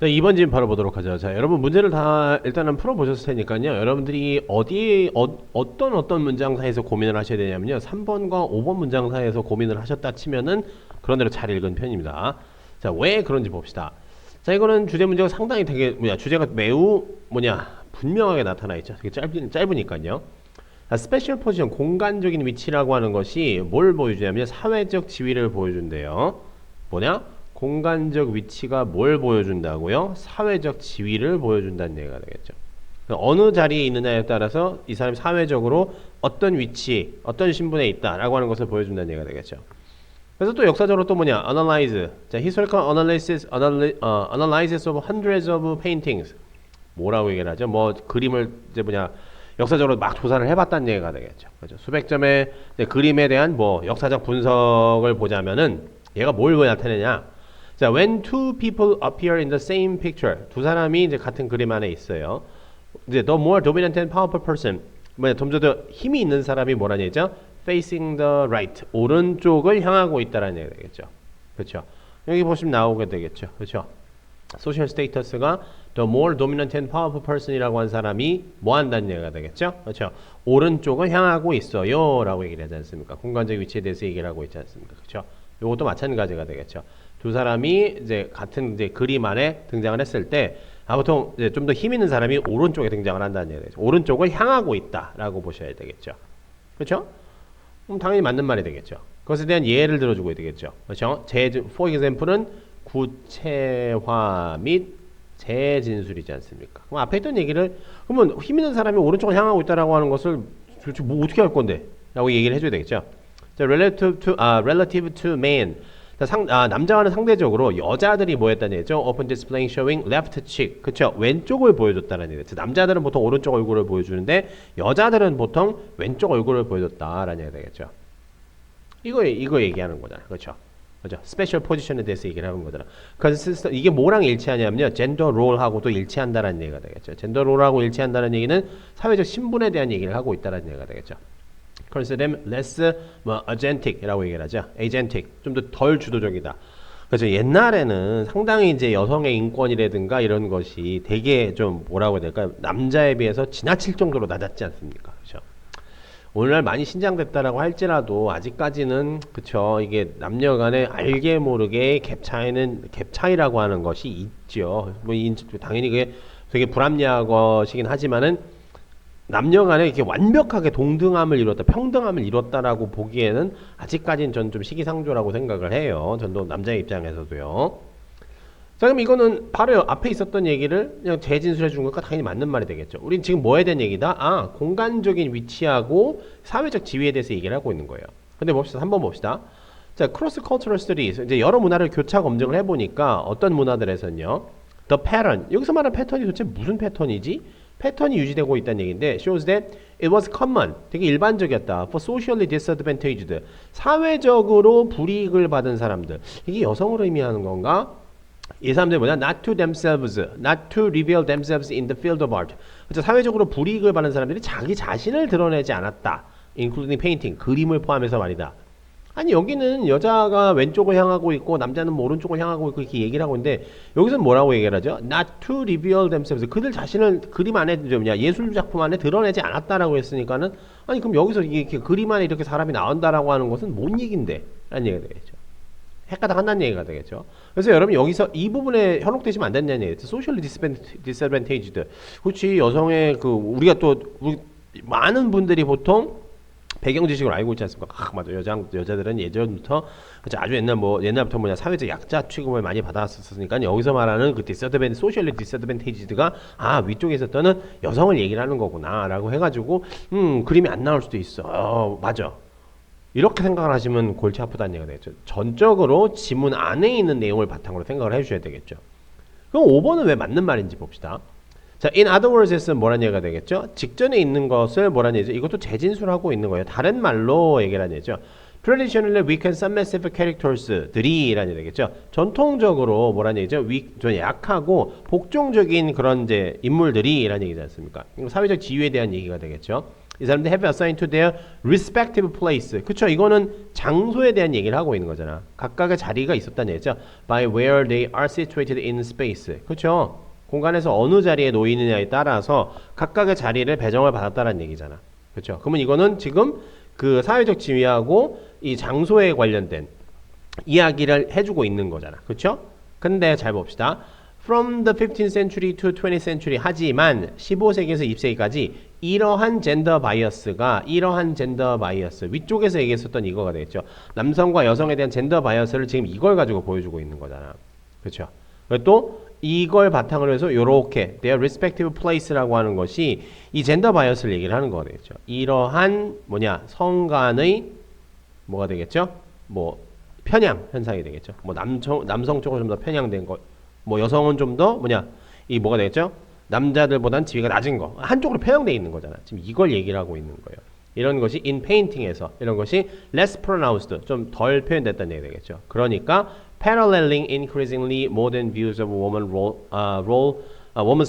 자, 2번 질문 바로 보도록 하죠. 자, 여러분 문제를 다 일단은 풀어보셨을 테니까요. 여러분들이 어디에 어떤 문장 사이에서 고민을 하셔야 되냐면요. 3번과 5번 문장 사이에서 고민을 하셨다 치면은 그런 대로 잘 읽은 편입니다. 자, 왜 그런지 봅시다. 자, 이거는 주제 문제가 상당히 되게 주제가 매우 분명하게 나타나 있죠. 되게 짧으니까요. 자, 스페셜 포지션 공간적인 위치라고 하는 것이 뭘 보여주냐면 사회적 지위를 보여준대요. 공간적 위치가 뭘 보여준다고요? 사회적 지위를 보여준다는 얘기가 되겠죠. 어느 자리에 있느냐에 따라서 이 사람이 사회적으로 어떤 위치, 어떤 신분에 있다라고 하는 것을 보여준다는 얘기가 되겠죠. 그래서 또 역사적으로 또 analyze. 자, historical analysis of hundreds of paintings. 뭐라고 얘기를 하죠? 그림을 이제 역사적으로 막 조사를 해봤다는 얘기가 되겠죠. 그렇죠? 수백 점의 그림에 대한 역사적 분석을 보자면은 얘가 뭘 나타내냐? 자, when two people appear in the same picture, 두 사람이 이제 같은 그림 안에 있어요. 이제 the more dominant and powerful person, 좀 더 힘이 있는 사람이 뭐라는 얘기죠? facing the right, 오른쪽을 향하고 있다라는 얘기가 되겠죠. 그렇죠? 여기 보시면 나오게 되겠죠. 그렇죠? 소셜 스테이터스가 the more dominant and powerful person이라고 한 사람이 뭐 한다는 얘기가 되겠죠? 그렇죠? 오른쪽을 향하고 있어요 라고 얘기를 하지 않습니까? 공간적 위치에 대해서 얘기를 하고 있지 않습니까? 그렇죠? 요것도 마찬가지가 되겠죠. 두 사람이 이제 같은 이제 그림 안에 등장을 했을 때 보통 이제 좀 더 힘 있는 사람이 오른쪽에 등장을 한다는 얘기죠. 오른쪽을 향하고 있다라고 보셔야 되겠죠. 그렇죠? 그럼 당연히 맞는 말이 되겠죠. 그것에 대한 예를 들어주고 되겠죠. 그렇죠? for example은 구체화 및 재진술이지 않습니까? 그럼 앞에 있던 얘기를 그러면 힘 있는 사람이 오른쪽을 향하고 있다라고 하는 것을 도대체 뭐 어떻게 할 건데? 라고 얘기를 해줘야 되겠죠. 자, relative to man. 남자와는 상대적으로 여자들이 뭐 했다는 얘기죠? Open displaying showing left cheek. 그쵸? 왼쪽을 보여줬다는 얘기죠. 남자들은 보통 오른쪽 얼굴을 보여주는데 여자들은 보통 왼쪽 얼굴을 보여줬다라는 얘기가 되겠죠. 이거 얘기하는 거잖아요. 그렇죠? 그죠? 스페셜 포지션에 대해서 얘기를 하는 거잖아. 그래서 이게 뭐랑 일치하냐면요. 젠더 롤하고도 일치한다라는 얘기가 되겠죠. 젠더 롤하고 일치한다는 얘기는 사회적 신분에 대한 얘기를 하고 있다라는 얘기가 되겠죠. 그래서 them less agentic이라고 얘기를 하죠. agentic 좀 더 덜 주도적이다. 그래서 옛날에는 상당히 이제 여성의 인권이라든가 이런 것이 되게 좀 뭐라고 해야 될까? 남자에 비해서 지나칠 정도로 낮았지 않습니까? 그렇죠? 오늘날 많이 신장됐다라고 할지라도 아직까지는 그쵸 이게 남녀간에 알게 모르게 갭 차이라고 하는 것이 있죠. 당연히 그게 되게 불합리한 것이긴 하지만은 남녀간에 이렇게 완벽하게 동등함을 이뤘다, 평등함을 이뤘다라고 보기에는 아직까지는 전 좀 시기상조라고 생각을 해요. 전도 남자의 입장에서도요. 자, 그럼 이거는 바로 앞에 있었던 얘기를 그냥 재진술해 준 것과 당연히 맞는 말이 되겠죠. 우린 지금 뭐에 대한 얘기다? 공간적인 위치하고 사회적 지위에 대해서 얘기를 하고 있는 거예요. 근데 봅시다. 한번 봅시다. 자, 크로스 컬처럴 스터디스. 이제 여러 문화를 교차 검증을 해보니까 어떤 문화들에서는요. The pattern. 여기서 말하는 패턴이 도대체 무슨 패턴이지? 패턴이 유지되고 있다는 얘기인데 shows that it was common. 되게 일반적이었다. For socially disadvantaged. 사회적으로 불이익을 받은 사람들. 이게 여성을 의미하는 건가? 이 사람들이 not to themselves, not to reveal themselves in the field of art. 그렇죠? 사회적으로 불이익을 받는 사람들이 자기 자신을 드러내지 않았다. including painting, 그림을 포함해서 말이다. 아니 여기는 여자가 왼쪽을 향하고 있고 남자는 오른쪽을 향하고 있고 이렇게 얘기를 하고 있는데 여기서는 뭐라고 얘기를 하죠? Not to reveal themselves. 그들 자신을 그림 안에 예술 작품 안에 드러내지 않았다라고 했으니까는 아니 그럼 여기서 이렇게 그림 안에 이렇게 사람이 나온다라고 하는 것은 뭔 얘긴데? 라는 얘기가 되겠죠. 헷가닥 한다는 얘기가 되겠죠. 그래서 여러분 여기서 이 부분에 현혹되시면 안 된다는 얘기죠. Socially disadvantaged. 그렇지 여성의 우리가 우리 많은 분들이 보통 배경 지식을 알고 있지 않습니까? 맞아. 여자들은 예전부터 아주 옛날부터 사회적 약자 취급을 많이 받았었으니까 여기서 말하는 그 socially disadvantaged가 위쪽에 있었던 여성을 얘기를 하는 거구나라고 해가지고 그림이 안 나올 수도 있어. 맞아. 이렇게 생각을 하시면 골치 아프다는 얘기가 되겠죠. 전적으로 지문 안에 있는 내용을 바탕으로 생각을 해주셔야 되겠죠. 그럼 5번은 왜 맞는 말인지 봅시다. 자, in other words에서는 뭐라는 얘기가 되겠죠? 직전에 있는 것을 뭐라는 얘기죠? 이것도 재진술하고 있는 거예요. 다른 말로 얘기를 하는 얘기죠. Traditionally weak and submissive characters들이 라는 얘기 되겠죠. 전통적으로 뭐라는 얘기죠? 좀 약하고 복종적인 그런 이제 인물들이 라는 얘기지 않습니까? 사회적 지위에 대한 얘기가 되겠죠. 이 사람들 have assigned to their respective place. 그쵸? 이거는 장소에 대한 얘기를 하고 있는 거잖아. 각각의 자리가 있었다는 얘기죠. By where they are situated in space. 그쵸? 공간에서 어느 자리에 놓이느냐에 따라서 각각의 자리를 배정을 받았다는 얘기잖아. 그쵸? 그러면 이거는 지금 그 사회적 지위하고 이 장소에 관련된 이야기를 해주고 있는 거잖아. 그쵸? 근데 잘 봅시다. From the 15th century to 20th century 하지만 15세기에서 20세기까지 이러한 젠더 바이어스가 위쪽에서 얘기했었던 이거가 되겠죠. 남성과 여성에 대한 젠더 바이어스를 지금 이걸 가지고 보여주고 있는 거잖아. 그렇죠? 또 이걸 바탕으로 해서 요렇게 their respective place라고 하는 것이 이 젠더 바이어스를 얘기를 하는 거가 되겠죠. 이러한 성 간의 뭐가 되겠죠? 뭐 편향 현상이 되겠죠. 뭐 남성 쪽으로 좀 더 편향된 거, 뭐 여성은 좀 더 이 뭐가 되겠죠? 남자들보단 지위가 낮은 거, 한쪽으로 편향되어 있는 거잖아. 지금 이걸 얘기를 하고 있는 거예요. 이런 것이 in painting에서 이런 것이 less pronounced, 좀 덜 표현됐다는 얘기 되겠죠. 그러니까 paralleling increasingly modern views of woman's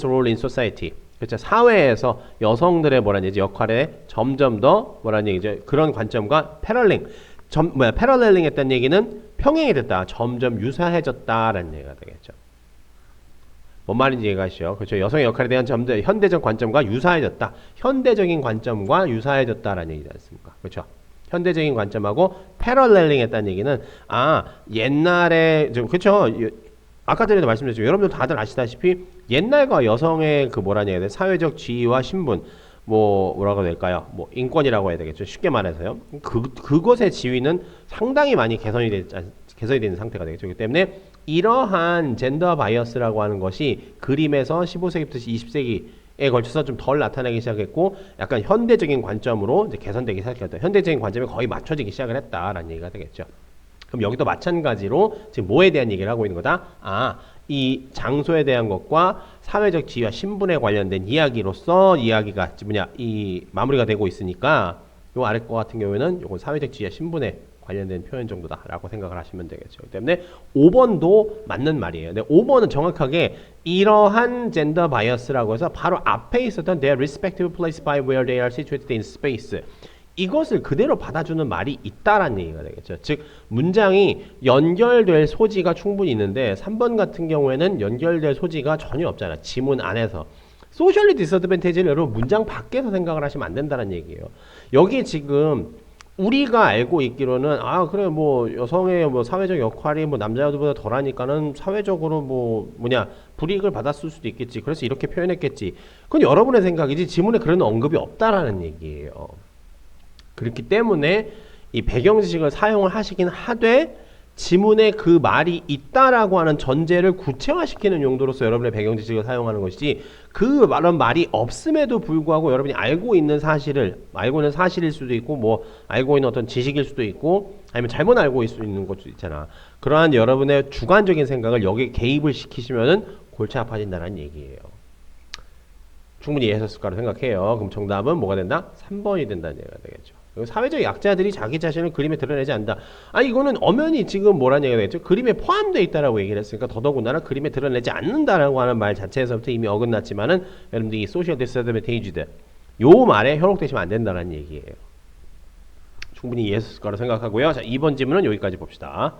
role in society. 그렇죠. 사회에서 여성들의 뭐라는 얘기지 역할에 점점 더 뭐라는 얘기죠. 그런 관점과 패러렐링 했다는 얘기는 평행이 됐다. 점점 유사해졌다라는 얘기가 되겠죠. 뭔 말인지 이해가시죠? 그렇죠. 여성의 역할에 대한 현대적 관점과 유사해졌다. 현대적인 관점과 유사해졌다라는 얘기지 않습니까? 그렇죠. 현대적인 관점하고 패러렐링 했다는 얘기는 옛날에 좀 그렇죠. 아까 전에도 말씀드렸죠. 여러분들 다들 아시다시피 옛날과 여성의 그 뭐라냐 해야 돼? 사회적 지위와 신분 뭐라고 해야 될까요? 뭐 인권이라고 해야 되겠죠. 쉽게 말해서요. 그것의 지위는 상당히 많이 개선이 되는 상태가 되겠죠. 그렇기 때문에 이러한 젠더 바이어스라고 하는 것이 그림에서 15세기부터 20세기에 걸쳐서 좀 덜 나타나기 시작했고 약간 현대적인 관점으로 이제 개선되기 시작했다. 현대적인 관점에 거의 맞춰지기 시작을 했다라는 얘기가 되겠죠. 그럼 여기도 마찬가지로 지금 뭐에 대한 얘기를 하고 있는 거다? 이 장소에 대한 것과 사회적 지위와 신분에 관련된 이야기로서 이야기가 이 마무리가 되고 있으니까 요 아래 거 같은 경우에는 요건 사회적 지위와 신분에 관련된 표현 정도다라고 생각을 하시면 되겠죠. 그렇기 때문에 5번도 맞는 말이에요. 근데 5번은 정확하게 이러한 젠더 바이어스라고 해서 바로 앞에 있었던 their respective place by where they are situated in space 이것을 그대로 받아주는 말이 있다라는 얘기가 되겠죠. 즉 문장이 연결될 소지가 충분히 있는데 3번 같은 경우에는 연결될 소지가 전혀 없잖아. 지문 안에서. 소셜리 디스어드밴티지는 여러분 문장 밖에서 생각을 하시면 안 된다는 얘기예요. 여기 지금 우리가 알고 있기로는 그래 뭐 여성의 뭐 사회적 역할이 뭐 남자들보다 덜하니까는 사회적으로 불이익을 받았을 수도 있겠지. 그래서 이렇게 표현했겠지. 그건 여러분의 생각이지 지문에 그런 언급이 없다라는 얘기예요. 그렇기 때문에 이 배경 지식을 사용을 하시긴 하되 지문에 그 말이 있다라고 하는 전제를 구체화시키는 용도로서 여러분의 배경 지식을 사용하는 것이지 그 말이 없음에도 불구하고 여러분이 알고 있는 사실일 수도 있고 알고 있는 어떤 지식일 수도 있고 아니면 잘못 알고 있을 수 있는 것도 있잖아. 그러한 여러분의 주관적인 생각을 여기에 개입을 시키시면은 골치 아파진다는 얘기예요. 충분히 이해하셨을 거라고 생각해요. 그럼 정답은 뭐가 된다? 3번이 된다는 얘기가 되겠죠. 사회적 약자들이 자기 자신을 그림에 드러내지 않는다. 이거는 엄연히 지금 뭐라는 얘기가 되겠죠? 그림에 포함되어 있다라고 얘기를 했으니까 더더군다나 그림에 드러내지 않는다라고 하는 말 자체에서부터 이미 어긋났지만은 여러분들이 이 소셜 디스어드밴티지드 요 말에 현혹되시면 안 된다는 얘기예요. 충분히 이해했을 거라고 생각하고요. 자, 2번 질문은 여기까지 봅시다.